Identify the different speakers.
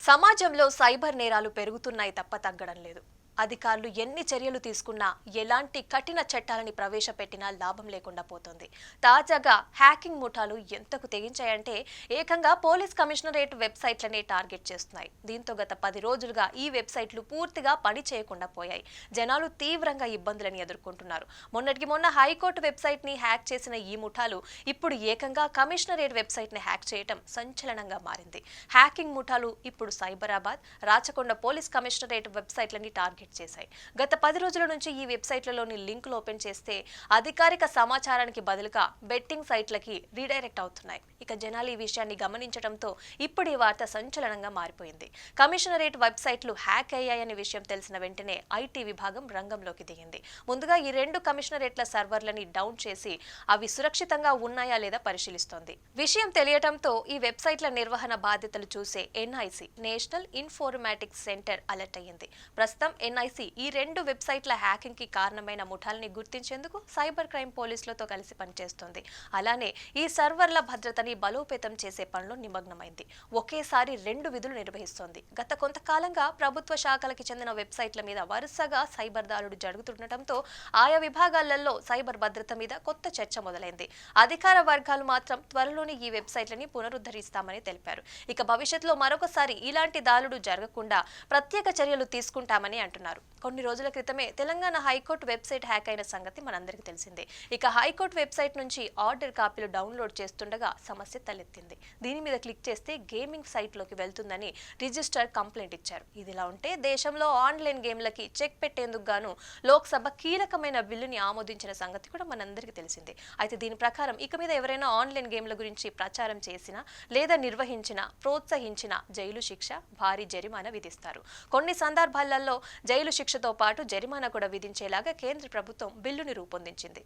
Speaker 1: సమాజంలో సైబర్ నేరాలు పెరుగుతున్నాయి తప్ప తగ్గడం లేదు. అధికారులు ఎన్ని చర్యలు తీసుకున్నా ఎలాంటి కఠిన చట్టాలని ప్రవేశపెట్టినా లాభం లేకుండా పోతుంది. తాజాగా హ్యాకింగ్ ముఠాలు ఎంతకు తెగించాయంటే ఏకంగా పోలీస్ కమిషనరేట్ వెబ్సైట్లనే టార్గెట్ చేస్తున్నాయి. దీంతో గత 10 రోజులుగా ఈ వెబ్సైట్లు పూర్తిగా పని చేయకుండా పోయాయి. జనాలు తీవ్రంగా ఇబ్బందులను ఎదుర్కొంటున్నారు. మొన్నటికి మొన్న హైకోర్టు వెబ్సైట్ ని హ్యాక్ చేసిన ఈ ముఠాలు ఇప్పుడు ఏకంగా కమిషనరేట్ వెబ్సైట్ ని హ్యాక్ చేయడం సంచలనంగా మారింది. హ్యాకింగ్ ముఠాలు ఇప్పుడు సైబరాబాద్, రాచకొండ పోలీస్ కమిషనరేట్ వెబ్సైట్లని టార్గెట్ చేశాయి. గత 10 రోజుల నుంచి ఈ వెబ్సైట్లలోని లింకులు ఓపెన్ చేస్తే అధికారిక సమాచారానికి బదులుగా బెట్టింగ్ సైట్లకి రీడైరెక్ట్ అవుతున్నాయి. ఇక జనాలు ఈ విషయాన్ని గమనించడంతో ఇప్పుడు ఈ వార్త సంచలనంగా మారిపోయింది. కమిషనరేట్ వెబ్సైట్లు హ్యాక్ అయ్యాయనే విషయం తెలిసిన వెంటనే ఐటీ విభాగం రంగంలోకి దిగింది. ముందుగా ఈ 2 కమిషనరేట్ల సర్వర్లని డౌన్ చేసి అవి సురక్షితంగా ఉన్నాయా లేదా పరిశీలిస్తోంది. విషయం తెలియటంతో ఈ వెబ్సైట్ల నిర్వహణ బాధ్యతలు చూసే NIC, national informatics centre alert అయ్యింది. ప్రస్తుతం ఎన్ఐసి ఈ 2 వెబ్సైట్ల హ్యాకింగ్ కి కారణమైన ముఠాలని గుర్తించేందుకు సైబర్ క్రైమ్ పోలీసులతో కలిసి పనిచేస్తోంది. అలానే ఈ సర్వర్ల భద్రతని బలోపేతం చేసే పనిలో నిమగ్నమైంది. ఒకేసారి 2 విధులు నిర్వహిస్తోంది. గత కొంతకాలంగా ప్రభుత్వ శాఖలకి చెందిన వెబ్సైట్ల మీద వరుసగా సైబర్ దాడులు జరుగుతుండటంతో ఆయా విభాగాలలో సైబర్ భద్రత మీద కొత్త చర్చ మొదలైంది. అధికార వర్గాలు మాత్రం త్వరలోనే ఈ వెబ్సైట్లని పునరుద్ధరిస్తామని తెలిపారు. ఇక భవిష్యత్తులో మరొకసారి ఇలాంటి దాడులు జరగకుండా ప్రత్యేక చర్యలు తీసుకుంటామని అంటున్నారు. కొన్ని రోజుల క్రితమే తెలంగాణ హైకోర్టు వెబ్సైట్ హ్యాక్ అయిన సంగతి మనందరికీ తెలిసిందే. ఇక హైకోర్టు వెబ్సైట్ నుంచి ఆర్డర్ కాపీలు డౌన్లోడ్ చేస్తుండగా సమస్య తలెత్తింది. దీని మీద క్లిక్ చేస్తే గేమింగ్ సైట్ లోకి వెళ్తుందని రిజిస్టర్ కంప్లైంట్ ఇచ్చారు. ఇదిలా ఉంటే దేశంలో ఆన్లైన్ గేమ్లకి చెక్ పెట్టేందుకు గాను లోక్సభ కీలకమైన బిల్లుని ఆమోదించిన సంగతి కూడా మనందరికీ తెలిసిందే. అయితే దీని ప్రకారం ఇక మీద ఎవరైనా ఆన్లైన్ గేమ్ల గురించి ప్రచారం చేసినా లేదా నిర్వహించినా, ప్రోత్సహించినా జైలు శిక్ష, భారీ జరిమానా విధిస్తారు. కొన్ని సందర్భాలలో జైలు శిక్షతో పాటు జరిమానా కూడా విధించేలాగా కేంద్ర ప్రభుత్వం బిల్లుని రూపొందించింది.